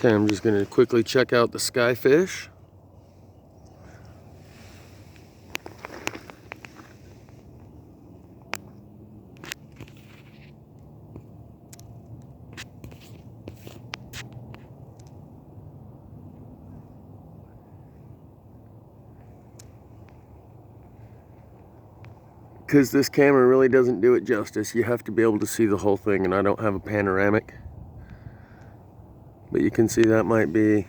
Okay, I'm just going to quickly check out the skyfish. Because this camera really doesn't do it justice. You have to be able to see the whole thing, and I don't have a panoramic. But you can see that might be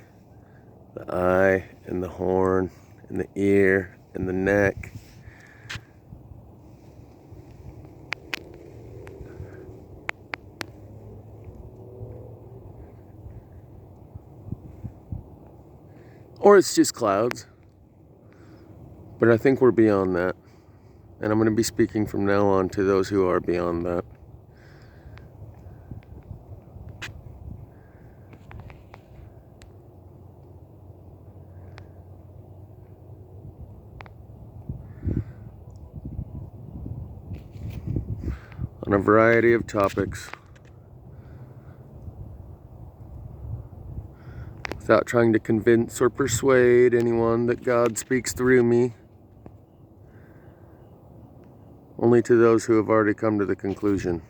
the eye and the horn and the ear and the neck. Or it's just clouds. But I think we're beyond that. And I'm going to be speaking from now on to those who are beyond that. On a variety of topics. Without trying to convince or persuade anyone that God speaks through me. Only to those who have already come to the conclusion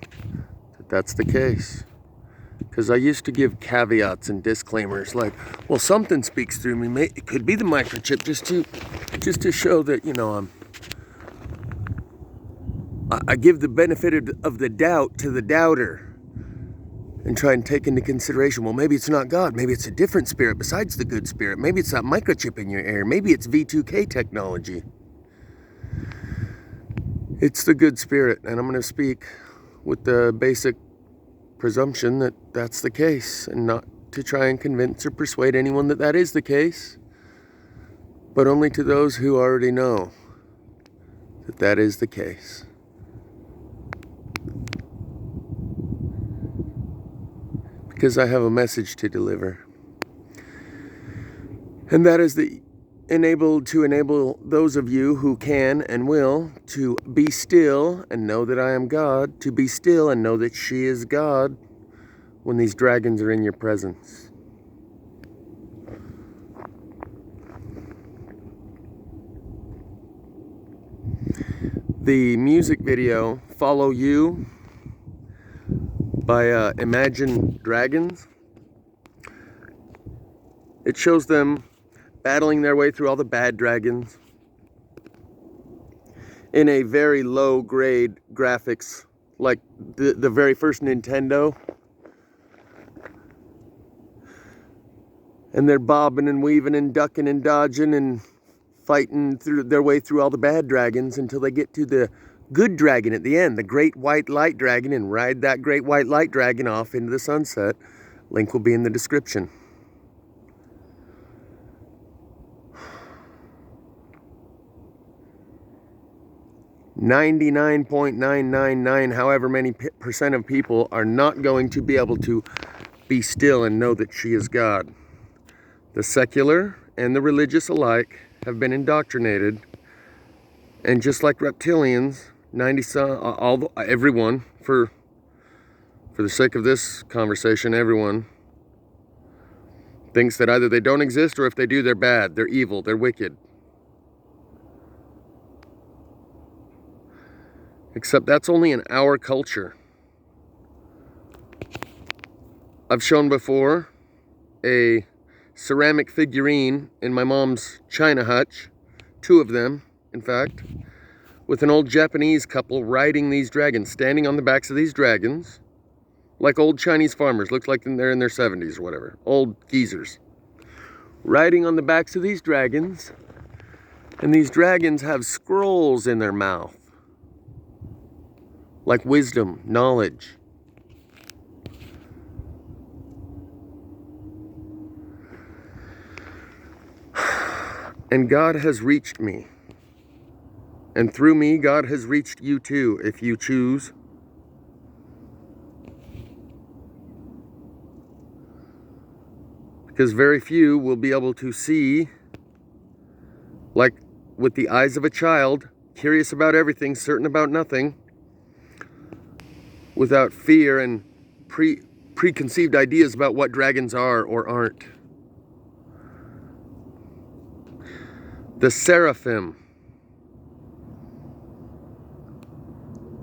that that's the case. Because I used to give caveats and disclaimers like, well, something speaks through me. It could be the microchip, just to show that, you know, I give the benefit of the doubt to the doubter. And try and take into consideration, well, maybe it's not God. Maybe it's a different spirit besides the good spirit. Maybe it's that microchip in your ear. Maybe it's V2K technology. It's the good spirit, and I'm going to speak with the basic presumption that that's the case, and not to try and convince or persuade anyone that that is the case, but only to those who already know that that is the case. Because I have a message to deliver. And that is to enable those of you who can and will to be still and know that I am God, to be still and know that she is God when these dragons are in your presence. The music video, Follow You, by Imagine Dragons. It shows them battling their way through all the bad dragons in a very low grade graphics, like the very first Nintendo. And they're bobbing and weaving and ducking and dodging and fighting through their way through all the bad dragons until they get to the good dragon at the end, the great white light dragon, and ride that great white light dragon off into the sunset. Link will be in the description. .99999, however many percent of people are not going to be able to be still and know that she is God. The secular and the religious alike have been indoctrinated, and just like reptilians, everyone, for the sake of this conversation, everyone thinks that either they don't exist, or if they do, they're bad, they're evil, they're wicked. Except that's only in our culture. I've shown before a ceramic figurine in my mom's china hutch, 2 of them, in fact, with an old Japanese couple riding these dragons, standing on the backs of these dragons, like old Chinese farmers, looks like they're in their 70s or whatever, old geezers, riding on the backs of these dragons, and these dragons have scrolls in their mouth, like wisdom, knowledge. And God has reached me. And through me, God has reached you too, if you choose. Because very few will be able to see, like with the eyes of a child, curious about everything, certain about nothing, without fear and preconceived ideas about what dragons are or aren't. The Seraphim.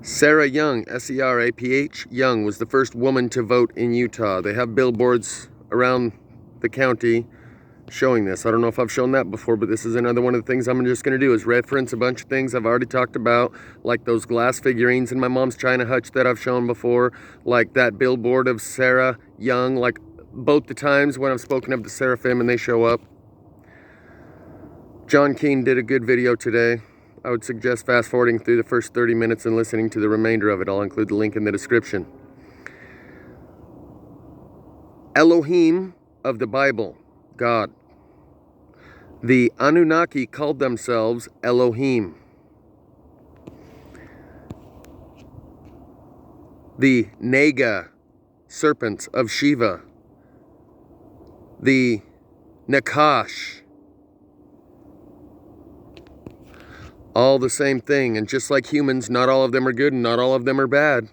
Sarah Young, S-E-R-A-P-H, Young, was the first woman to vote in Utah. They have billboards around the county showing this. I don't know if I've shown that before, but this is another one of the things I'm just going to do is reference a bunch of things I've already talked about, like those glass figurines in my mom's china hutch that I've shown before, like that billboard of Sarah Young, like both the times when I've spoken of the Seraphim and they show up. John Keane did a good video today. I would suggest fast forwarding through the first 30 minutes and listening to the remainder of it. I'll include the link in the description. Elohim of the Bible, God. The Anunnaki called themselves Elohim. The Naga, serpents of Shiva. The Nakash. All the same thing, and just like humans, not all of them are good and not all of them are bad.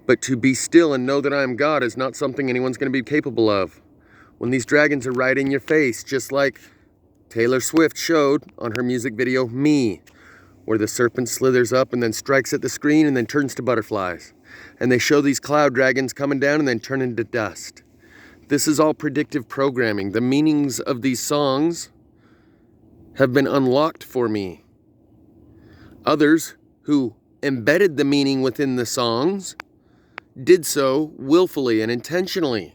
But to be still and know that I am God is not something anyone's going to be capable of. When these dragons are right in your face, just like Taylor Swift showed on her music video, Me, where the serpent slithers up and then strikes at the screen and then turns to butterflies. And they show these cloud dragons coming down and then turn into dust. This is all predictive programming. The meanings of these songs have been unlocked for me. Others who embedded the meaning within the songs did so willfully and intentionally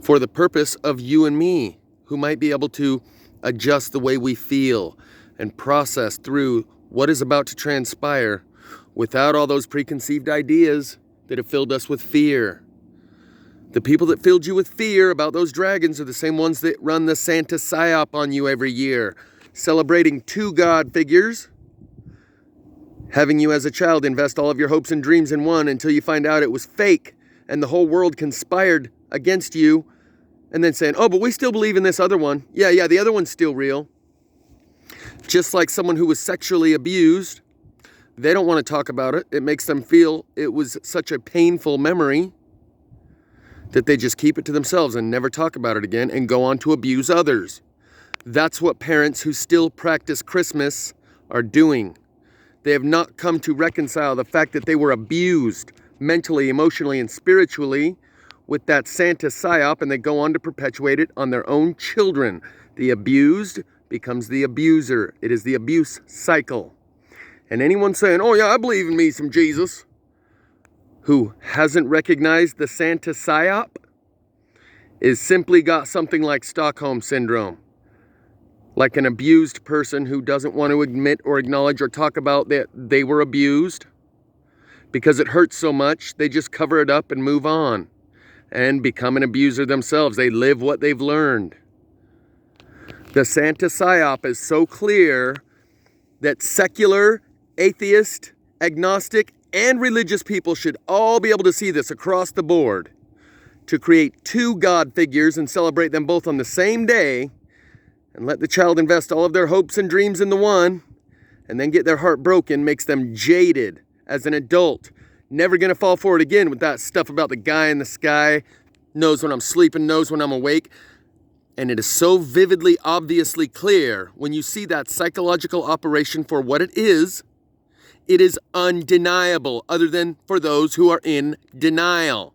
for the purpose of you and me, who might be able to adjust the way we feel and process through what is about to transpire without all those preconceived ideas that have filled us with fear. The people that filled you with fear about those dragons are the same ones that run the Santa psyop on you every year, celebrating 2 God figures, having you as a child invest all of your hopes and dreams in one until you find out it was fake and the whole world conspired against you, and then saying, oh, but we still believe in this other one. Yeah, the other one's still real. Just like someone who was sexually abused, they don't want to talk about it. It makes them feel it was such a painful memory that they just keep it to themselves and never talk about it again and go on to abuse others. That's what parents who still practice Christmas are doing. They have not come to reconcile the fact that they were abused mentally, emotionally, and spiritually with that Santa psyop, and they go on to perpetuate it on their own children. The abused becomes the abuser. It is the abuse cycle. And anyone saying, oh yeah, I believe in me some Jesus, who hasn't recognized the Santa psyop is simply got something like Stockholm Syndrome. Like an abused person who doesn't want to admit or acknowledge or talk about that they were abused. Because it hurts so much, they just cover it up and move on. And become an abuser themselves. They live what they've learned. The Santa psyop is so clear that secular, atheist, agnostic, and religious people should all be able to see this across the board. To create 2 God figures and celebrate them both on the same day, and let the child invest all of their hopes and dreams in the one, and then get their heart broken, makes them jaded as an adult. Never gonna fall for it again with that stuff about the guy in the sky, knows when I'm sleeping, knows when I'm awake. And it is so vividly, obviously clear when you see that psychological operation for what it is undeniable, other than for those who are in denial.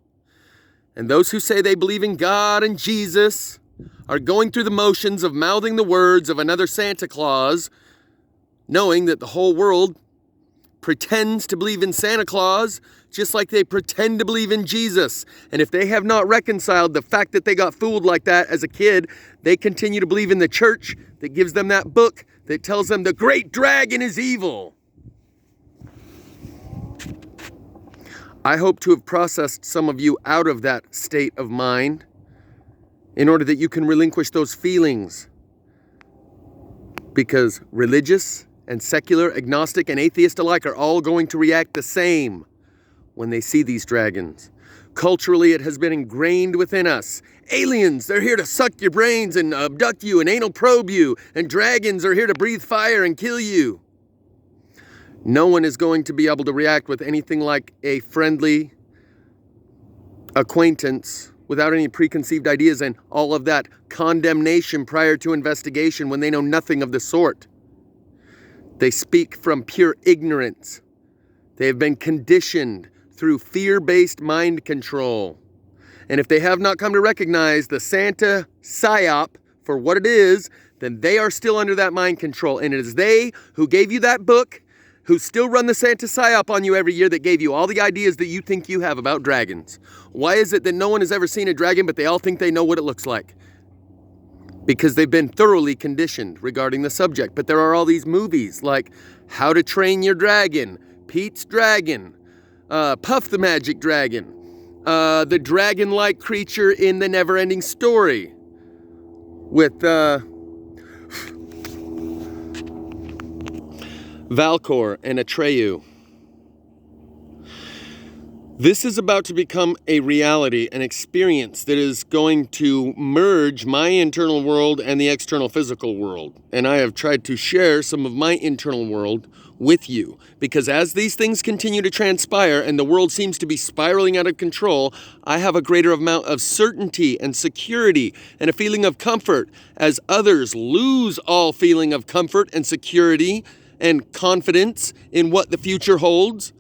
And those who say they believe in God and Jesus are going through the motions of mouthing the words of another Santa Claus, knowing that the whole world pretends to believe in Santa Claus just like they pretend to believe in Jesus. And if they have not reconciled the fact that they got fooled like that as a kid, they continue to believe in the church that gives them that book that tells them the great dragon is evil. I hope to have processed some of you out of that state of mind in order that you can relinquish those feelings. Because religious and secular, agnostic and atheist alike are all going to react the same when they see these dragons. Culturally, it has been ingrained within us. Aliens, they're here to suck your brains and abduct you and anal probe you, and dragons are here to breathe fire and kill you. No one is going to be able to react with anything like a friendly acquaintance without any preconceived ideas and all of that condemnation prior to investigation when they know nothing of the sort. They speak from pure ignorance. They have been conditioned through fear-based mind control. And if they have not come to recognize the Santa psyop for what it is, then they are still under that mind control. And it is they who gave you that book, who still run the Santa psyop on you every year, that gave you all the ideas that you think you have about dragons. Why is it that no one has ever seen a dragon, but they all think they know what it looks like? Because they've been thoroughly conditioned regarding the subject. But there are all these movies like How to Train Your Dragon, Pete's Dragon, Puff the Magic Dragon, the dragon-like creature in The Never-Ending Story with Valcor and Atreyu. This is about to become a reality, an experience that is going to merge my internal world and the external physical world. And I have tried to share some of my internal world with you, because as these things continue to transpire and the world seems to be spiraling out of control, I have a greater amount of certainty and security and a feeling of comfort as others lose all feeling of comfort and security and confidence in what the future holds.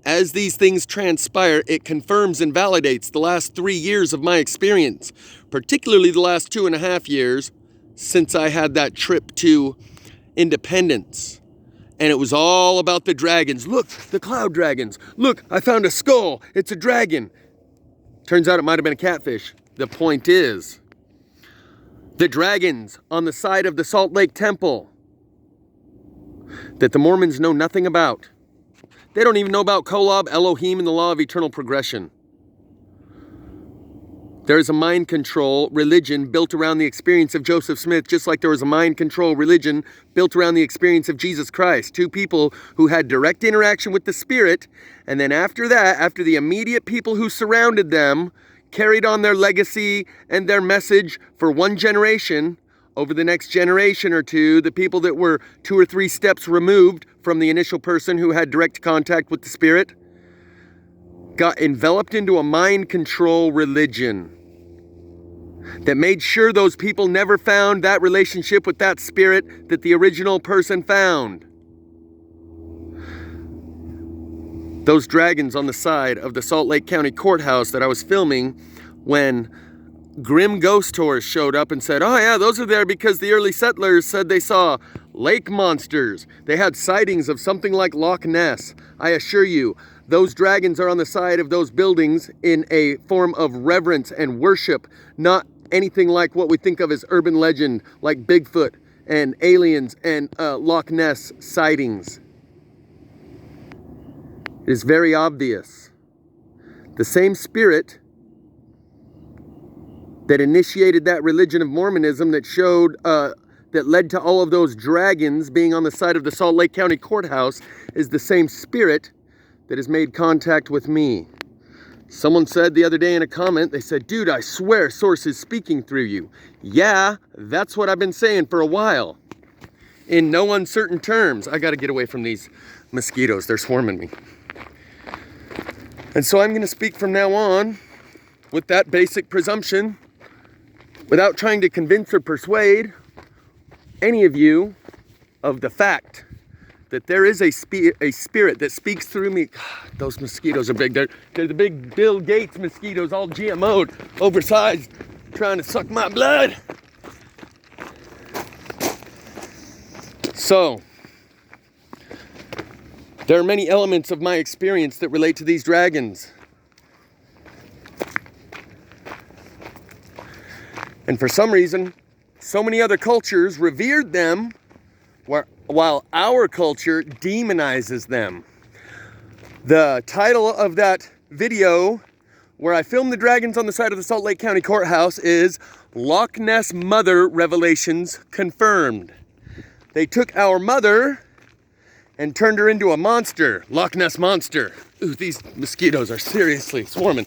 As these things transpire, it confirms and validates the last 3 years of my experience, particularly the last 2.5 years since I had that trip to Independence. And it was all about the dragons. Look, the cloud dragons. Look, I found a skull. It's a dragon. Turns out it might have been a catfish. The point is, the dragons on the side of the Salt Lake Temple that the Mormons know nothing about. They don't even know about Kolob, Elohim, and the law of eternal progression. There is a mind control religion built around the experience of Joseph Smith, just like there was a mind control religion built around the experience of Jesus Christ. Two people who had direct interaction with the Spirit, and then after that, after the immediate people who surrounded them carried on their legacy and their message for one generation, over the next generation or two, the people that were 2 or 3 steps removed from the initial person who had direct contact with the Spirit got enveloped into a mind control religion that made sure those people never found that relationship with that Spirit that the original person found. Those dragons on the side of the Salt Lake County Courthouse that I was filming when Grimm ghost tours showed up and said, oh yeah, those are there because the early settlers said they saw lake monsters. They had sightings of something like Loch Ness. I assure you, those dragons are on the side of those buildings in a form of reverence and worship, not anything like what we think of as urban legend, like Bigfoot and aliens and Loch Ness sightings. It is very obvious. The same Spirit that initiated that religion of Mormonism that showed, that led to all of those dragons being on the side of the Salt Lake County Courthouse is the same Spirit that has made contact with me. Someone said the other day in a comment, they said, dude, I swear Source is speaking through you. Yeah, that's what I've been saying for a while. In no uncertain terms. I gotta get away from these mosquitoes, they're swarming me. And so I'm gonna speak from now on with that basic presumption, without trying to convince or persuade any of you of the fact that there is a spirit that speaks through me. God, those mosquitoes are big. They're the big Bill Gates mosquitoes, all GMO'd, oversized, trying to suck my blood. So, there are many elements of my experience that relate to these dragons. And for some reason, so many other cultures revered them, while our culture demonizes them. The title of that video, where I filmed the dragons on the side of the Salt Lake County Courthouse, is Loch Ness Mother Revelations Confirmed. They took our mother and turned her into a monster, Loch Ness Monster. Ooh, these mosquitoes are seriously swarming.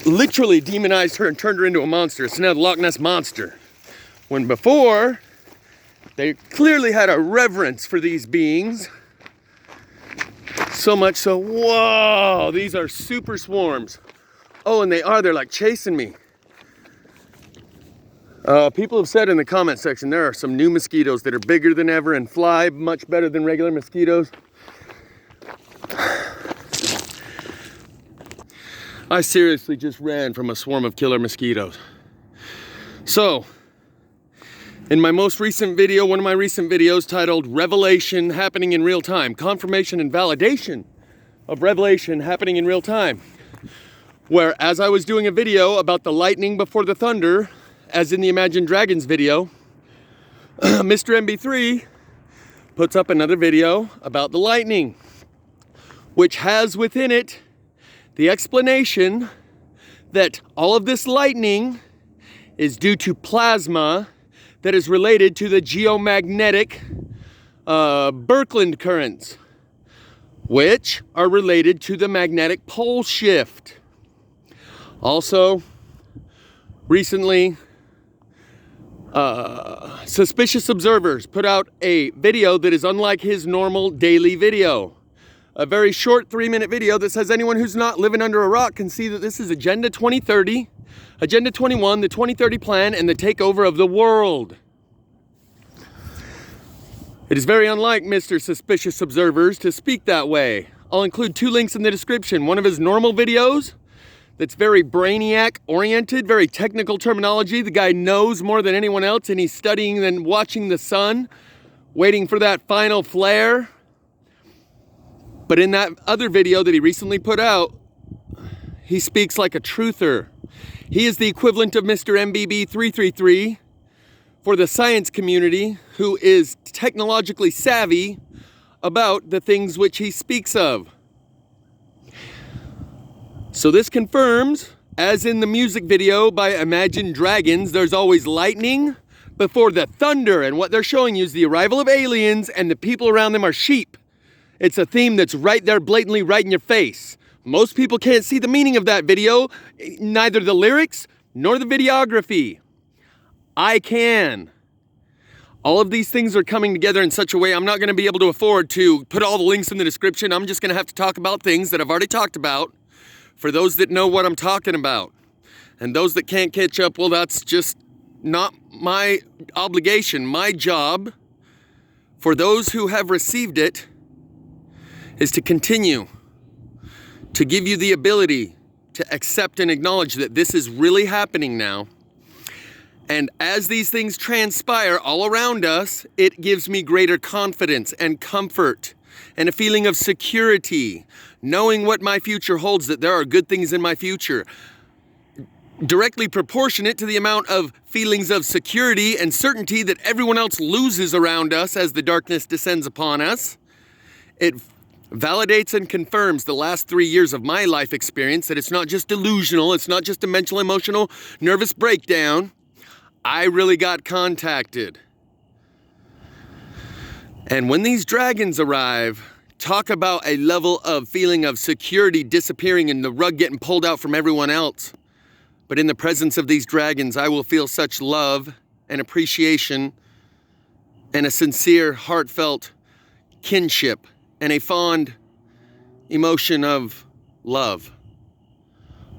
Literally demonized her and turned her into a monster. It's now the Loch Ness Monster. When before, They clearly had a reverence for these beings. So much so, whoa, these are super swarms. Oh, and they're like chasing me. People have said in the comment section, there are some new mosquitoes that are bigger than ever and fly much better than regular mosquitoes. I seriously just ran from a swarm of killer mosquitoes. So, in my most recent video, one of my recent videos titled Revelation Happening in Real Time, Confirmation and Validation of Revelation Happening in Real Time, where as I was doing a video about the lightning before the thunder, as in the Imagine Dragons video, Mr. MB3 puts up another video about the lightning, which has within it the explanation that all of this lightning is due to plasma that is related to the geomagnetic Birkeland currents, which are related to the magnetic pole shift. Also, recently, Suspicious Observers put out a video that is unlike his normal daily video. A very short 3-minute video that says anyone who's not living under a rock can see that this is Agenda 2030, Agenda 21, the 2030 plan, and the takeover of the world. It is very unlike Mr. Suspicious Observers to speak that way. I'll include 2 links in the description. One of his normal videos that's very brainiac-oriented, very technical terminology. The guy knows more than anyone else, and he's studying and watching the sun, waiting for that final flare. But in that other video that he recently put out, he speaks like a truther. He is the equivalent of Mr. MBB333 for the science community, who is technologically savvy about the things which he speaks of. So this confirms, as in the music video by Imagine Dragons, there's always lightning before the thunder, and what they're showing you is the arrival of aliens and the people around them are sheep. It's a theme that's right there, blatantly right in your face. Most people can't see the meaning of that video, neither the lyrics nor the videography. I can. All of these things are coming together in such a way I'm not going to be able to afford to put all the links in the description. I'm just going to have to talk about things that I've already talked about for those that know what I'm talking about. And those that can't catch up, well, that's just not my obligation. My job, for those who have received it, is to continue to give you the ability to accept and acknowledge that this is really happening now. And as these things transpire all around us, it gives me greater confidence and comfort and a feeling of security, knowing what my future holds, that there are good things in my future. Directly proportionate to the amount of feelings of security and certainty that everyone else loses around us as the darkness descends upon us. It validates and confirms the last 3 years of my life experience that it's not just delusional, it's not just a mental, emotional, nervous breakdown. I really got contacted. And when these dragons arrive, talk about a level of feeling of security disappearing and the rug getting pulled out from everyone else. But in the presence of these dragons, I will feel such love and appreciation and a sincere, heartfelt kinship and a fond emotion of love,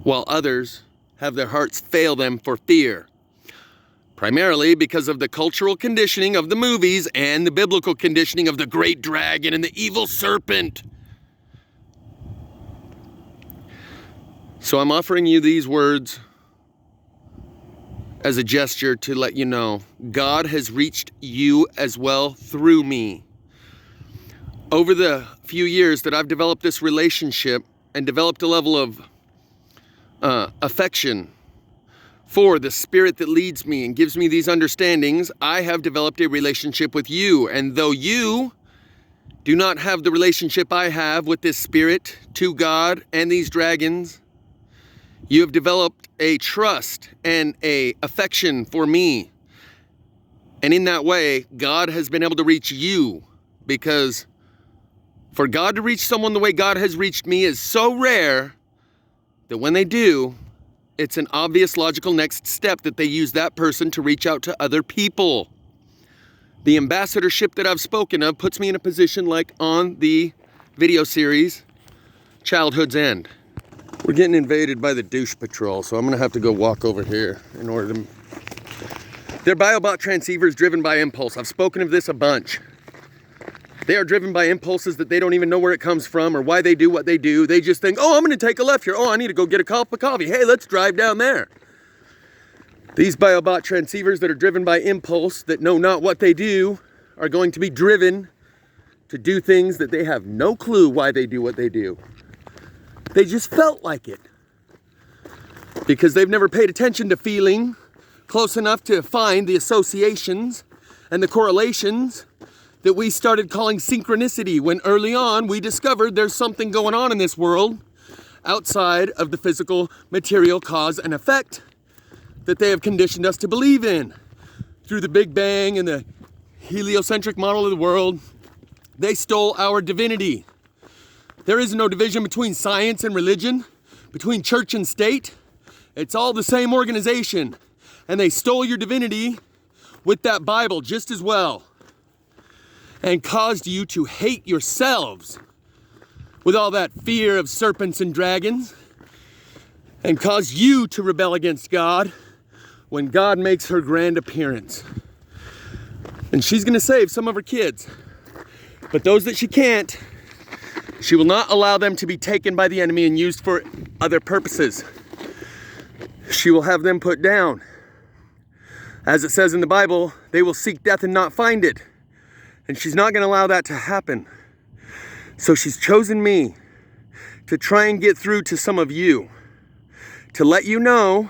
while others have their hearts fail them for fear, primarily because of the cultural conditioning of the movies and the biblical conditioning of the great dragon and the evil serpent. So I'm offering you these words as a gesture to let you know God has reached you as well through me. Over the few years that I've developed this relationship and developed a level of affection for the spirit that leads me and gives me these understandings, I have developed a relationship with you. And though you do not have the relationship I have with this spirit, to God and these dragons, you have developed a trust and a affection for me. And in that way, God has been able to reach you, because for God to reach someone the way God has reached me is so rare that when they do, it's an obvious logical next step that they use that person to reach out to other people. The ambassadorship that I've spoken of puts me in a position like on the video series, Childhood's End. We're getting invaded by the douche patrol, so I'm gonna have to go walk over here in order to... They're biobot transceivers driven by impulse. I've spoken of this a bunch. They are driven by impulses that they don't even know where it comes from or why they do what they do. They just think, oh, I'm gonna take a left here. Oh, I need to go get a cup of coffee. Hey, let's drive down there. These biobot transceivers that are driven by impulse, that know not what they do, are going to be driven to do things that they have no clue why they do what they do. They just felt like it. Because they've never paid attention to feeling close enough to find the associations and the correlations that we started calling synchronicity, when early on we discovered there's something going on in this world outside of the physical material cause and effect that they have conditioned us to believe in. Through the Big Bang and the heliocentric model of the world, they stole our divinity. There is no division between science and religion, between church and state. It's all the same organization. And they stole your divinity with that Bible just as well, and caused you to hate yourselves with all that fear of serpents and dragons, and caused you to rebel against God when God makes her grand appearance. And she's gonna save some of her kids, but those that she can't, she will not allow them to be taken by the enemy and used for other purposes. She will have them put down. As it says in the Bible, they will seek death and not find it. And she's not gonna allow that to happen. So she's chosen me to try and get through to some of you, to let you know,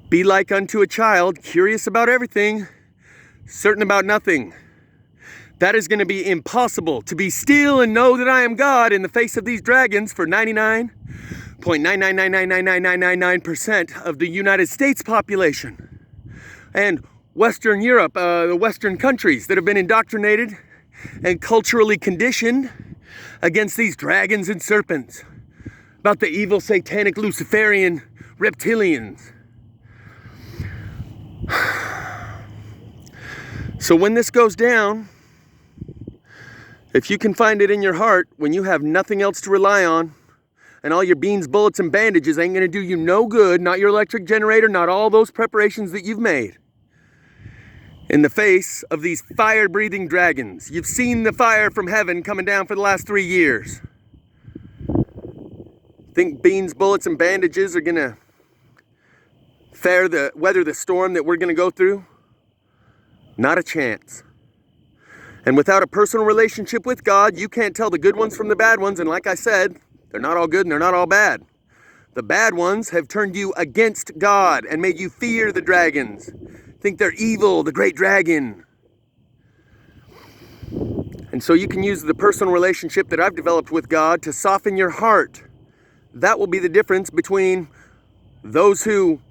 be like unto a child, curious about everything, certain about nothing. That is going to be impossible, to be still and know that I am God in the face of these dragons for 99.999999999% of the United States population. And Western Europe, the Western countries that have been indoctrinated and culturally conditioned against these dragons and serpents, about the evil satanic Luciferian reptilians. So when this goes down, if you can find it in your heart, when you have nothing else to rely on, and all your beans, bullets, and bandages ain't gonna do you no good, not your electric generator, not all those preparations that you've made, in the face of these fire-breathing dragons. You've seen the fire from heaven coming down for the last 3 years. Think beans, bullets, and bandages are gonna weather the storm that we're gonna go through? Not a chance. And without a personal relationship with God, you can't tell the good ones from the bad ones. And like I said, they're not all good and they're not all bad. The bad ones have turned you against God and made you fear the dragons. Think they're evil, the great dragon. And so you can use the personal relationship that I've developed with God to soften your heart. That will be the difference between those who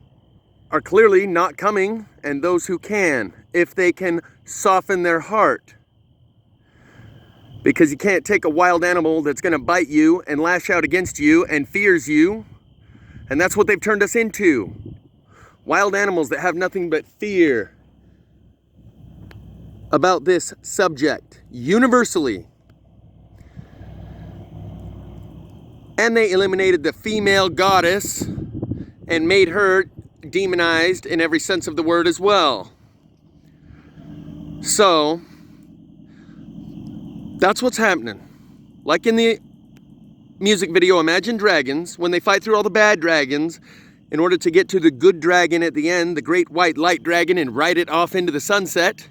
are clearly not coming and those who can, if they can soften their heart. Because you can't take a wild animal that's going to bite you and lash out against you and fears you. And that's what they've turned us into. Wild animals that have nothing but fear about this subject, universally. And they eliminated the female goddess and made her demonized in every sense of the word as well. So that's what's happening. Like in the music video, Imagine Dragons, when they fight through all the bad dragons in order to get to the good dragon at the end, the great white light dragon, and ride it off into the sunset.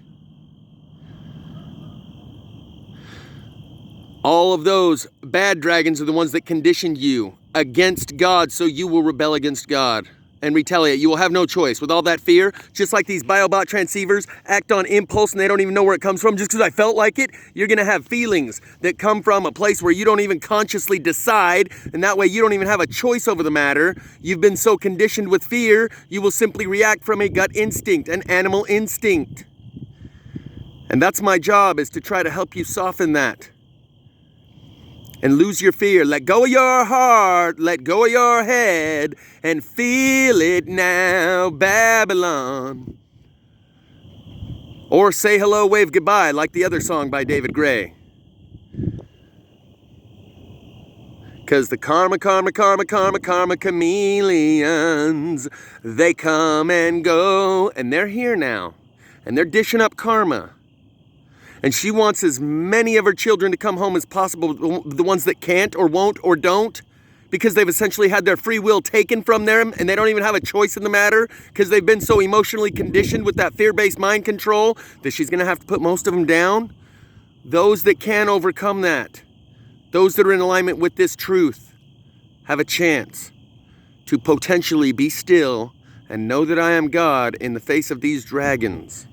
All of those bad dragons are the ones that conditioned you against God, so you will rebel against God and retaliate. You will have no choice. With all that fear, just like these biobot transceivers act on impulse and they don't even know where it comes from, just because I felt like it, you're going to have feelings that come from a place where you don't even consciously decide, and that way you don't even have a choice over the matter. You've been so conditioned with fear, you will simply react from a gut instinct, an animal instinct. And that's my job, is to try to help you soften that. And lose your fear. Let go of your heart, let go of your head, and feel it now, Babylon. Or say hello, wave goodbye, like the other song by David Gray. Because the karma chameleons, they come and go, and they're here now. And they're dishing up karma. And she wants as many of her children to come home as possible, the ones that can't or won't or don't, because they've essentially had their free will taken from them, and they don't even have a choice in the matter, because they've been so emotionally conditioned with that fear-based mind control that she's going to have to put most of them down. Those that can overcome that, those that are in alignment with this truth, have a chance to potentially be still and know that I am God in the face of these dragons.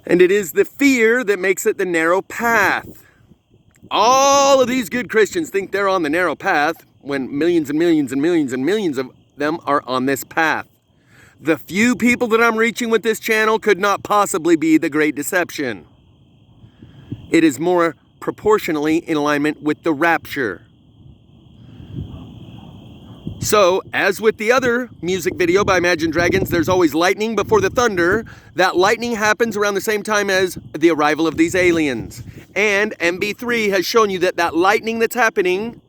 And it is the fear that makes it the narrow path. All of these good Christians think they're on the narrow path when millions and millions and millions and millions of them are on this path. The few people that I'm reaching with this channel could not possibly be the great deception. It is more proportionally in alignment with the rapture. So, as with the other music video by Imagine Dragons, there's always lightning before the thunder. That lightning happens around the same time as the arrival of these aliens. And MB3 has shown you that lightning that's happening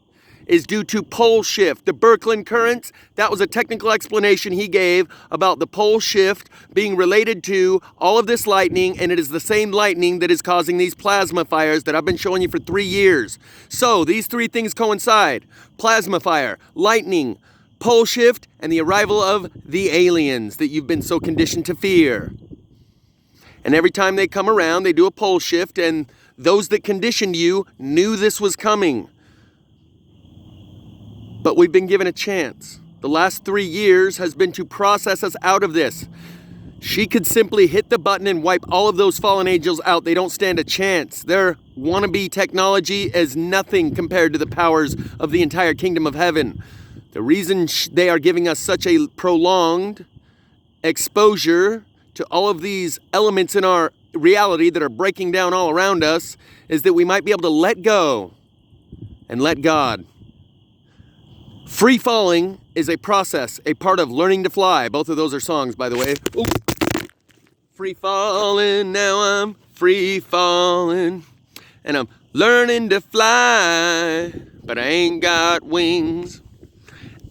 is due to pole shift. The Birkeland currents, that was a technical explanation he gave about the pole shift being related to all of this lightning, and it is the same lightning that is causing these plasma fires that I've been showing you for 3 years. So these three things coincide: plasma fire, lightning, pole shift, and the arrival of the aliens that you've been so conditioned to fear. And every time they come around, they do a pole shift, and those that conditioned you knew this was coming. But we've been given a chance. The last 3 years has been to process us out of this. She could simply hit the button and wipe all of those fallen angels out. They don't stand a chance. Their wannabe technology is nothing compared to the powers of the entire kingdom of heaven. The reason they are giving us such a prolonged exposure to all of these elements in our reality that are breaking down all around us is that we might be able to let go and let God. Free falling is a process, a part of learning to fly. Both of those are songs, by the way. Ooh. Free falling, now I'm free falling, and I'm learning to fly, but I ain't got wings.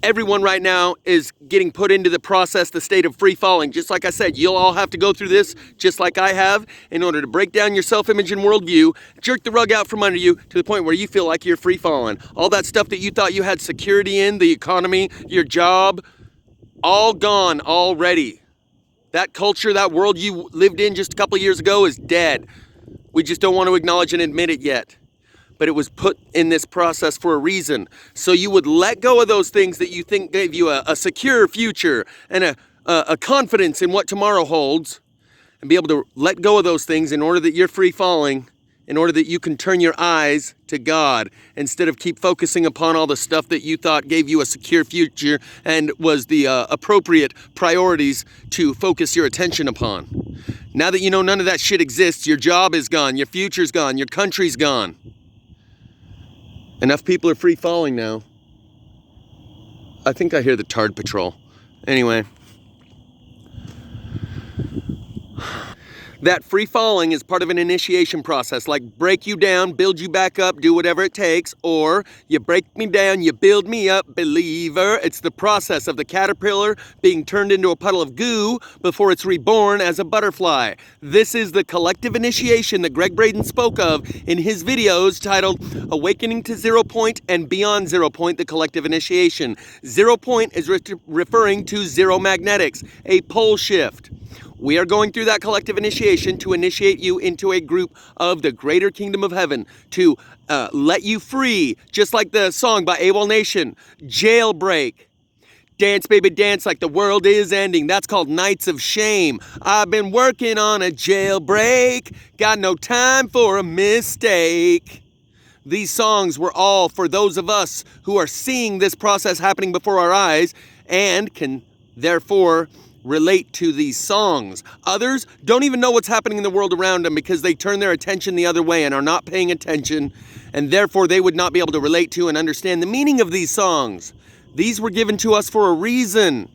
Everyone right now is getting put into the process, the state of free falling. Just like I said, you'll all have to go through this, just like I have, in order to break down your self-image and worldview, jerk the rug out from under you to the point where you feel like you're free falling. All that stuff that you thought you had security in, the economy, your job, all gone already. That culture, that world you lived in just a couple of years ago is dead. We just don't want to acknowledge and admit it yet. But it was put in this process for a reason. So you would let go of those things that you think gave you a secure future and a confidence in what tomorrow holds, and be able to let go of those things in order that you're free falling, in order that you can turn your eyes to God instead of keep focusing upon all the stuff that you thought gave you a secure future and was the appropriate priorities to focus your attention upon. Now that you know none of that shit exists, your job is gone, your future's gone, your country's gone. Enough people are free falling now. I think I hear the Tard Patrol. Anyway. That free falling is part of an initiation process, like break you down, build you back up, do whatever it takes, or you break me down, you build me up, believer. It's the process of the caterpillar being turned into a puddle of goo before it's reborn as a butterfly. This is the collective initiation that Greg Brendon spoke of in his videos titled Awakening to Zero Point and Beyond Zero Point, the Collective Initiation. 0 point is referring to zero magnetics, a pole shift. We are going through that collective initiation to initiate you into a group of the greater kingdom of heaven, to let you free, just like the song by AWOL Nation, Jailbreak. Dance, baby, dance like the world is ending. That's called Nights of Shame. I've been working on a jailbreak, got no time for a mistake. These songs were all for those of us who are seeing this process happening before our eyes and can therefore relate to these songs. Others don't even know what's happening in the world around them because they turn their attention the other way and are not paying attention, and therefore they would not be able to relate to and understand the meaning of these songs. These were given to us for a reason.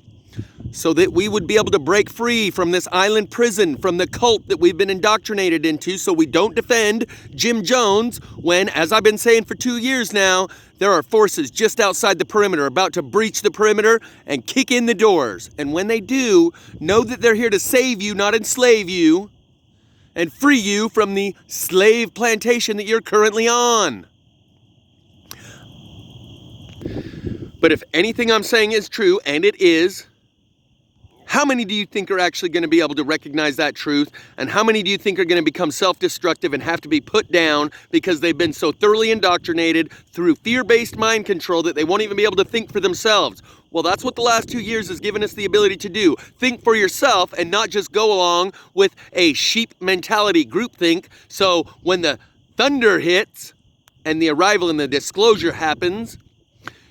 so that we would be able to break free from this island prison, from the cult that we've been indoctrinated into, so we don't defend Jim Jones when, as I've been saying for 2 years now, there are forces just outside the perimeter about to breach the perimeter and kick in the doors. And when they do, know that they're here to save you, not enslave you, and free you from the slave plantation that you're currently on. But if anything I'm saying is true, and it is, how many do you think are actually going to be able to recognize that truth? And how many do you think are going to become self-destructive and have to be put down because they've been so thoroughly indoctrinated through fear-based mind control that they won't even be able to think for themselves? Well, that's what the last 2 years has given us the ability to do. Think for yourself and not just go along with a sheep mentality groupthink. So when the thunder hits and the arrival and the disclosure happens,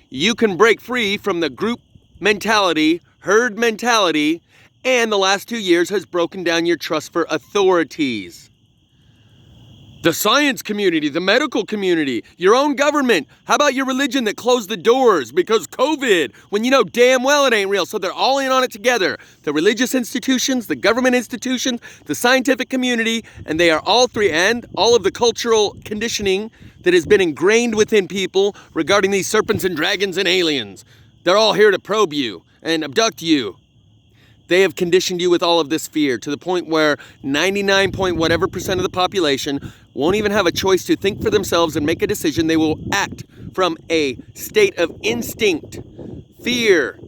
you can break free from the group mentality, herd mentality, and the last 2 years has broken down your trust for authorities. The science community, the medical community, your own government. How about your religion that closed the doors because COVID, when you know damn well it ain't real? So they're all in on it together. The religious institutions, the government institutions, the scientific community, and they are all three, and all of the cultural conditioning that has been ingrained within people regarding these serpents and dragons and aliens. They're all here to probe you and abduct you. They have conditioned you with all of this fear to the point where 99% of the population won't even have a choice to think for themselves and make a decision. They will act from a state of instinct, fear,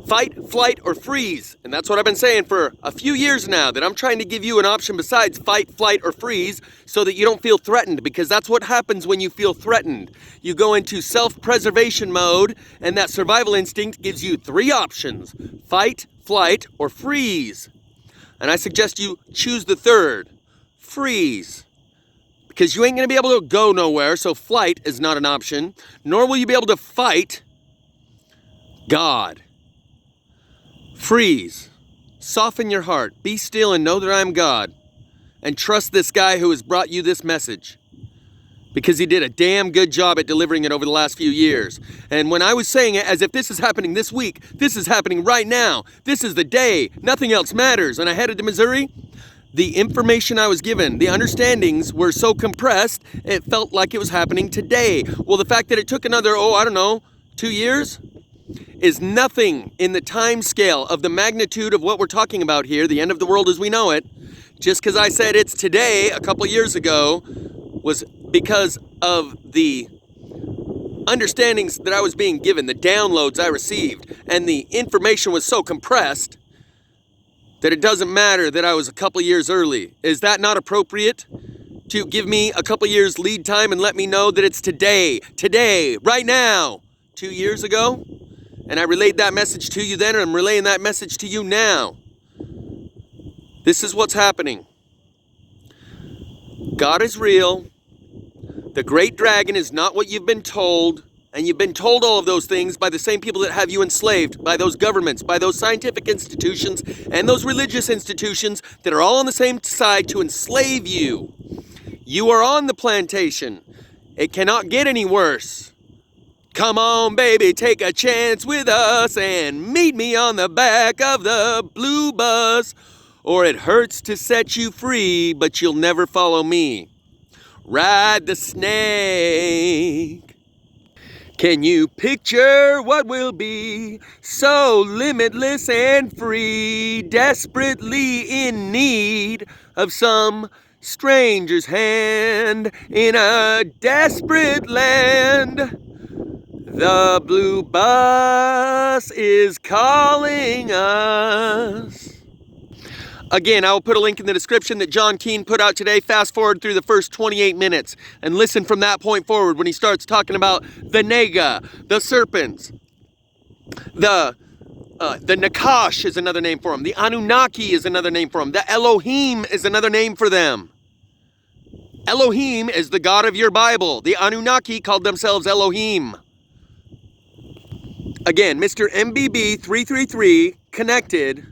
fight, flight, or freeze. And that's what I've been saying for a few years now, that I'm trying to give you an option besides fight, flight, or freeze so that you don't feel threatened, because that's what happens when you feel threatened. You go into self-preservation mode, and that survival instinct gives you 3 options: fight, flight, or freeze. And I suggest you choose the third, freeze. Because you ain't gonna be able to go nowhere, so flight is not an option, nor will you be able to fight God. Freeze. Soften your heart. Be still and know that I am God. And trust this guy who has brought you this message, because he did a damn good job at delivering it over the last few years. And when I was saying it as if this is happening this week, this is happening right now. This is the day. Nothing else matters. And I headed to Missouri. The information I was given, the understandings were so compressed, it felt like it was happening today. Well, the fact that it took another, 2 years, is nothing in the time scale of the magnitude of what we're talking about here, the end of the world as we know it. Just because I said it's today a couple years ago was because of the understandings that I was being given, the downloads I received, and the information was so compressed that it doesn't matter that I was a couple years early. Is that not appropriate to give me a couple years lead time and let me know that it's today, right now, 2 years ago? And I relayed that message to you then, and I'm relaying that message to you now. This is what's happening. God is real. The great dragon is not what you've been told. And you've been told all of those things by the same people that have you enslaved, by those governments, by those scientific institutions, and those religious institutions that are all on the same side to enslave you. You are on the plantation. It cannot get any worse. Come on, baby, take a chance with us and meet me on the back of the blue bus. Or it hurts to set you free, but you'll never follow me. Ride the snake. Can you picture what will be so limitless and free, desperately in need of some stranger's hand in a desperate land? The blue bus is calling us. Again, I will put a link in the description that John Keane put out today. Fast forward through the first 28 minutes and listen from that point forward when he starts talking about the Nega, the serpents, the Nakash is another name for them. The Anunnaki is another name for them. The Elohim is another name for them. Elohim is the God of your Bible. The Anunnaki called themselves Elohim. Again, Mr. MBB 333 connected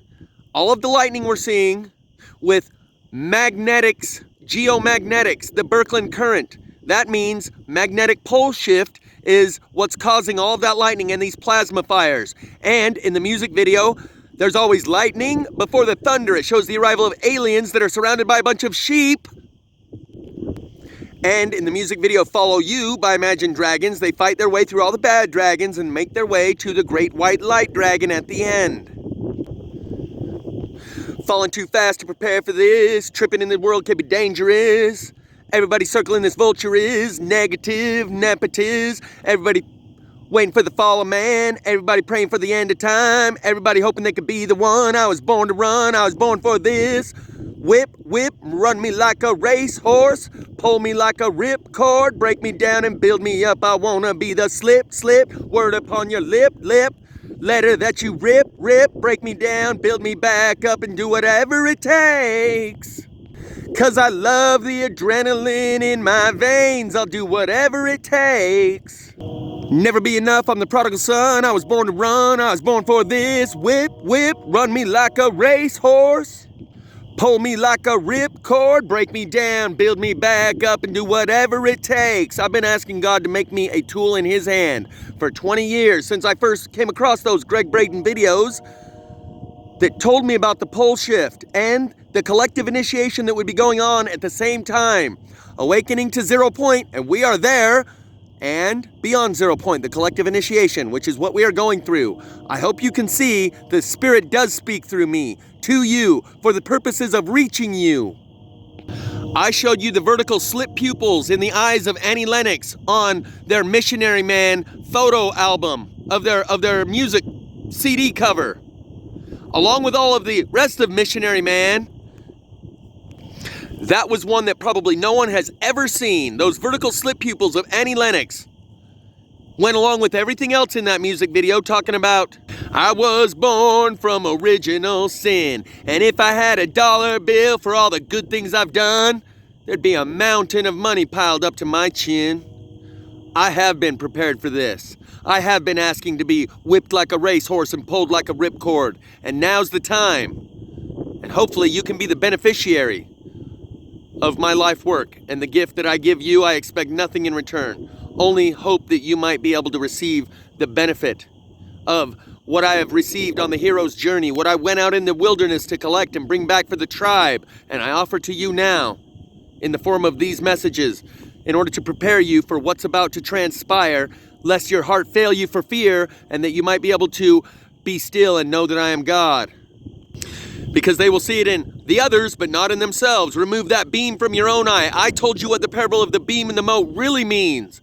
all of the lightning we're seeing with magnetics, geomagnetics, the Birkeland current. That means magnetic pole shift is what's causing all of that lightning and these plasma fires. And in the music video, there's always lightning before the thunder. It shows the arrival of aliens that are surrounded by a bunch of sheep. And in the music video Follow You by Imagine Dragons, they fight their way through all the bad dragons and make their way to the great white light dragon at the end. Falling too fast to prepare for this, tripping in the world can be dangerous. Everybody circling this vulture is negative, nepotiz. Everybody waiting for the fall of man. Everybody praying for the end of time. Everybody hoping they could be the one. I was born to run, I was born for this. Whip, whip, run me like a racehorse. Pull me like a ripcord. Break me down and build me up. I wanna be the slip, slip. Word upon your lip, lip. Letter that you rip, rip. Break me down, build me back up, and do whatever it takes. 'Cause I love the adrenaline in my veins. I'll do whatever it takes. Never be enough, I'm the prodigal son. I was born to run, I was born for this. Whip, whip, run me like a racehorse. Pull me like a ripcord, break me down, build me back up, and do whatever it takes. I've been asking God to make me a tool in His hand for 20 years, since I first came across those Greg Brendon videos that told me about the pole shift and the collective initiation that would be going on at the same time. Awakening to 0 point, and we are there, and beyond 0 point, the collective initiation, which is what we are going through. I hope you can see the Spirit does speak through me, to you, for the purposes of reaching you. I showed you the vertical slit pupils in the eyes of Annie Lennox on their Missionary Man photo album of their music CD cover. Along with all of the rest of Missionary Man, that was one that probably no one has ever seen. Those vertical slit pupils of Annie Lennox went along with everything else in that music video, talking about, I was born from original sin, and if I had a dollar bill for all the good things I've done, there'd be a mountain of money piled up to my chin. I have been prepared for this. I have been asking to be whipped like a racehorse and pulled like a ripcord, and now's the time. And hopefully you can be the beneficiary of my life work, and the gift that I give you, I expect nothing in return. Only hope that you might be able to receive the benefit of what I have received on the hero's journey, what I went out in the wilderness to collect and bring back for the tribe, and I offer to you now in the form of these messages in order to prepare you for what's about to transpire, lest your heart fail you for fear, and that you might be able to be still and know that I am God. Because they will see it in the others, but not in themselves. Remove that beam from your own eye. I told you what the parable of the beam and the mote really means.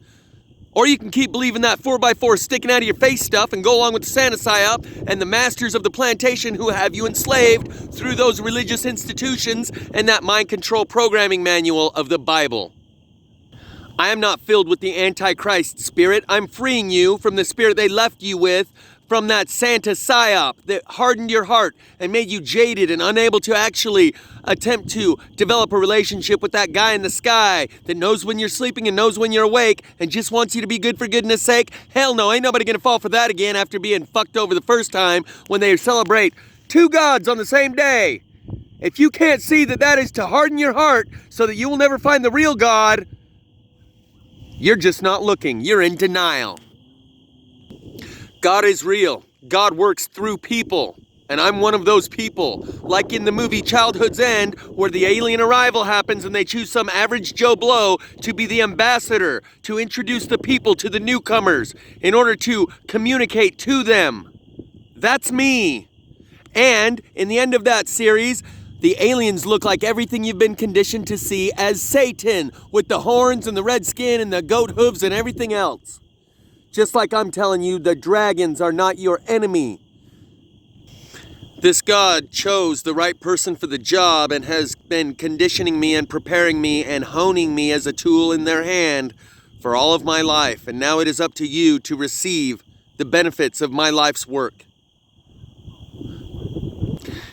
Or you can keep believing that 4x4 sticking out of your face stuff and go along with the Santa psyop and the masters of the plantation who have you enslaved through those religious institutions and that mind control programming manual of the Bible. I am not filled with the Antichrist spirit. I'm freeing you from the spirit they left you with, from that Santa psyop that hardened your heart and made you jaded and unable to actually attempt to develop a relationship with that guy in the sky that knows when you're sleeping and knows when you're awake and just wants you to be good for goodness sake. Hell no, ain't nobody gonna fall for that again after being fucked over the first time when they celebrate two gods on the same day. If you can't see that that is to harden your heart so that you will never find the real God, you're just not looking. You're in denial. God is real. God works through people. And I'm one of those people. Like in the movie Childhood's End, where the alien arrival happens and they choose some average Joe Blow to be the ambassador, to introduce the people to the newcomers in order to communicate to them. That's me. And in the end of that series, the aliens look like everything you've been conditioned to see as Satan, with the horns and the red skin and the goat hooves and everything else. Just like I'm telling you, the dragons are not your enemy. This God chose the right person for the job and has been conditioning me and preparing me and honing me as a tool in their hand for all of my life. And now it is up to you to receive the benefits of my life's work.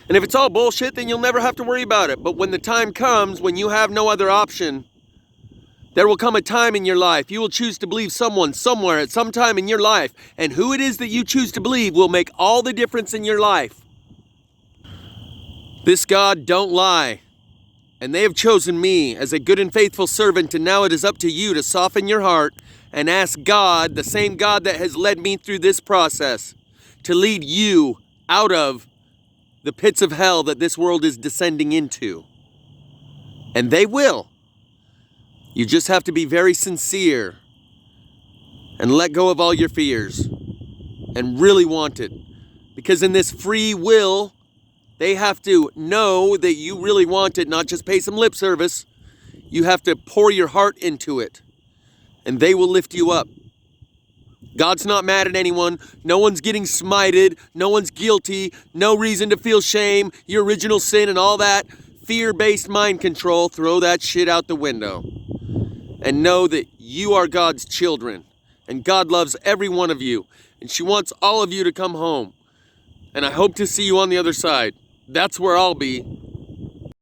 And if it's all bullshit, then you'll never have to worry about it. But when the time comes, when you have no other option, there will come a time in your life you will choose to believe someone somewhere at some time in your life, and who it is that you choose to believe will make all the difference in your life. This God don't lie, and they have chosen me as a good and faithful servant, and now it is up to you to soften your heart and ask God, the same God that has led me through this process, to lead you out of the pits of hell that this world is descending into. And they will. You just have to be very sincere and let go of all your fears and really want it. Because in this free will, they have to know that you really want it, not just pay some lip service. You have to pour your heart into it, and they will lift you up. God's not mad at anyone. No one's getting smited. No one's guilty. No reason to feel shame. Your original sin and all that fear-based mind control, throw that shit out the window. And know that you are God's children. And God loves every one of you. And she wants all of you to come home. And I hope to see you on the other side. That's where I'll be.